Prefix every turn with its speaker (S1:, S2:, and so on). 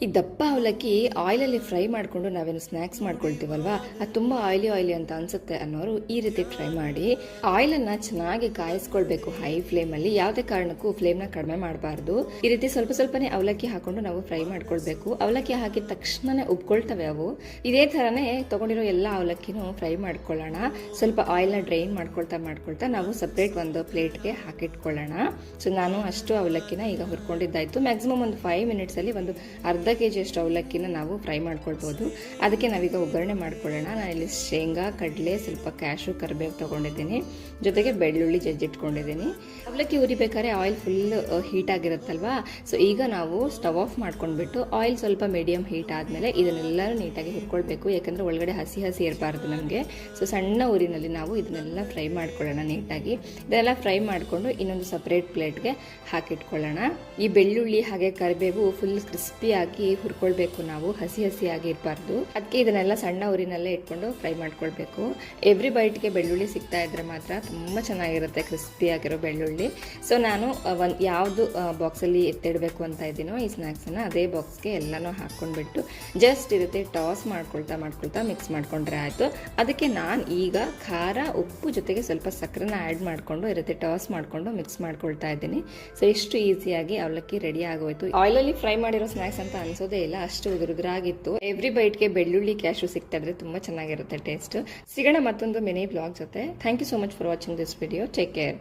S1: ಈ ದಪ್ಪ ಅವಲಕ್ಕಿ ಆಯಿಲಲ್ಲಿ ಫ್ರೈ ಮಾಡಿಕೊಂಡು ನಾವೇನು ಸ್ನ್ಯಾಕ್ಸ್ ಮಾಡ್ಕೊಳ್ತೀವಲ್ವಾ, ಅದು ತುಂಬ ಆಯಿಲಿ ಅಂತ ಅನ್ಸುತ್ತೆ ಅನ್ನೋರು ಈ ರೀತಿ ಟ್ರೈ ಮಾಡಿ. ಆಯಿಲನ್ನು ಚೆನ್ನಾಗಿ ಕಾಯಿಸ್ಕೊಳ್ಬೇಕು ಹೈ ಫ್ಲೇಮಲ್ಲಿ. ಯಾವುದೇ ಕಾರಣಕ್ಕೂ ಫ್ಲೇಮ್ನ ಕಡಿಮೆ ಮಾಡಬಾರ್ದು. ಈ ರೀತಿ ಸ್ವಲ್ಪ ಸ್ವಲ್ಪನೇ ಅವಲಕ್ಕಿ ಹಾಕೊಂಡು ನಾವು ಫ್ರೈ ಮಾಡ್ಕೊಳ್ಬೇಕು. ಅವಲಕ್ಕಿ ಹಾಕಿದ ತಕ್ಷಣನೇ ಉಬ್ಕೊಳ್ತವೆ ಅವು. ಇದೇ ಥರನೇ ತೊಗೊಂಡಿರೋ ಎಲ್ಲ ಅವಲಕ್ಕಿನೂ ಫ್ರೈ ಮಾಡ್ಕೊಳ್ಳೋಣ. ಸ್ವಲ್ಪ ಆಯಿಲ್ನ ಡ್ರೈನ್ ಮಾಡ್ಕೊಳ್ತಾ ನಾವು ಸಪ್ರೇಟ್ ಒಂದು ಪ್ಲೇಟ್ಗೆ ಹಾಕಿಟ್ಕೊಳ್ಳೋಣ. ಸೊ ನಾನು ಅಷ್ಟು ಅವಲಕ್ಕಿನ ಈಗ ಹುರ್ಕೊಂಡಿದ್ದಾಯಿತು. ಮ್ಯಾಕ್ಸಿಮಮ್ ಒಂದು 5 ಮಿನಿಟ್ಸಲ್ಲಿ ಒಂದು ಅರ್ಧ kg ಅಷ್ಟು ಅವಲಕ್ಕಿನ ನಾವು ಫ್ರೈ ಮಾಡ್ಕೊಳ್ಬೋದು. ಅದಕ್ಕೆ ನಾವೀಗ ಒಗ್ಗರಣೆ ಮಾಡ್ಕೊಳ್ಳೋಣ. ನಾನಿಲ್ಲಿ ಶೇಂಗಾ, ಕಡಲೆ, ಸ್ವಲ್ಪ ಕ್ಯಾಶು, ಕರಿಬೇವು ತೊಗೊಂಡಿದ್ದೀನಿ. ಜೊತೆಗೆ ಬೆಳ್ಳುಳ್ಳಿ ಜಜ್ಜಿಟ್ಕೊಂಡಿದ್ದೀನಿ. ಅವಲಕ್ಕಿ ಉರಿಬೇಕಾದ್ರೆ ಆಯಿಲ್ ಫುಲ್ ಹೀಟ್ ಆಗಿರುತ್ತಲ್ವಾ. ಸೊ ಈಗ ನಾವು ಸ್ಟವ್ ಆಫ್ ಮಾಡ್ಕೊಂಡ್ಬಿಟ್ಟು ಆಯಿಲ್ ಸ್ವಲ್ಪ ಮೀಡಿಯಂ ಹೀಟ್ ಆದಮೇಲೆ ಇದನ್ನೆಲ್ಲರೂ ನೀಟಾಗಿ ಹುರ್ಕೊಳ್ಬೇಕು. ಯಾಕಂದರೆ ಒಳಗಡೆ ಹಸಿ ಇರಬಾರ್ದು ನಮಗೆ. ಸೊ ಸಣ್ಣ ಉರಿನಲ್ಲಿ ನಾವು ಇದನ್ನೆಲ್ಲ ಫ್ರೈ ಮಾಡ್ಕೊಳ್ಳೋಣ ನೀಟಾಗಿ. ಇದೆಲ್ಲ ಫ್ರೈ ಮಾಡಿಕೊಂಡು ಇನ್ನೊಂದು ಸಪ್ರೇಟ್ ಪ್ಲೇಟ್ಗೆ ಹಾಕಿಟ್ಕೊಳ್ಳೋಣ. ಈ ಬೆಳ್ಳುಳ್ಳಿ ಹಾಗೆ ಕರಿಬೇವು ಫುಲ್ ಕ್ರಿಸ್ಪಿಯಾಗಿ ಹುರ್ಕೊಳ್ಬೇಕು. ನಾವು ಹಸಿಯಾಗಿ ಇರಬಾರ್ದು. ಅದಕ್ಕೆ ಇದನ್ನೆಲ್ಲ ಸಣ್ಣ ಉರಿನಲ್ಲೇ ಇಟ್ಕೊಂಡು ಫ್ರೈ ಮಾಡ್ಕೊಳ್ಬೇಕು. ಎವ್ರಿ ಬೈಟ್ಗೆ ಬೆಳ್ಳುಳ್ಳಿ ಸಿಗ್ತಾ ಇದ್ರೆ ಮಾತ್ರ ತುಂಬ ಚೆನ್ನಾಗಿರುತ್ತೆ ಕ್ರಿಸ್ಪಿಯಾಗಿರೋ ಬೆಳ್ಳುಳ್ಳಿ. ಸೊ ನಾನು ಯಾವುದು ಬಾಕ್ಸಲ್ಲಿ ಎತ್ತಿಡಬೇಕು ಅಂತ ಇದ್ದೀನೋ ಈ ಸ್ನ್ಯಾಕ್ಸನ್ನು, ಅದೇ ಬಾಕ್ಸ್ಗೆ ಎಲ್ಲನೂ ಹಾಕ್ಕೊಂಡ್ಬಿಟ್ಟು ಜಸ್ಟ್ ಇರುತ್ತೆ ಟಾಸ್ ಮಾಡ್ಕೊಳ್ತಾ ಮಿಕ್ಸ್ ಮಾಡ್ಕೊಂಡ್ರೆ ಆಯಿತು. ಅದಕ್ಕೆ ನಾನು ಈಗ ಖಾರ, ಉಪ್ಪು ಜೊತೆಗೆ ಸ್ವಲ್ಪ ಸಕ್ಕರೆನ ಆ್ಯಡ್ ಮಾಡಿಕೊಂಡು ಇರುತ್ತೆ ಟಾಸ್ ಮಾಡಿಕೊಂಡು ಮಿಕ್ಸ್ ಮಾಡ್ಕೊಳ್ತಾ ಇದ್ದೀನಿ. ಸೊ ಇಷ್ಟು ಈಸಿಯಾಗಿ ಅವಲಕ್ಕಿ ರೆಡಿ ಆಗೋಯ್ತು. ಆಯಿಲಲ್ಲಿ ಫ್ರೈ ಮಾಡಿರೋ ಸ್ನ್ಯಾಕ್ಸ್ ಅಂತ ಅನ್ಸೋದೇ ಇಲ್ಲ, ಅಷ್ಟು ಉದುರುದ್ರಾಗಿತ್ತು. ಎವ್ರಿ ಬೈಟ್ಗೆ ಬೆಳ್ಳುಳ್ಳಿ ಕ್ಯಾಶು ಸಿಗ್ತಾ ಇದ್ರೆ ತುಂಬ ಚೆನ್ನಾಗಿರುತ್ತೆ ಟೇಸ್ಟ್. ಸಿಗೋಣ ಮತ್ತೊಂದು ಮಿನಿ ಬ್ಲಾಗ್ ಜೊತೆ. Thank you so much for watching this video. Take care.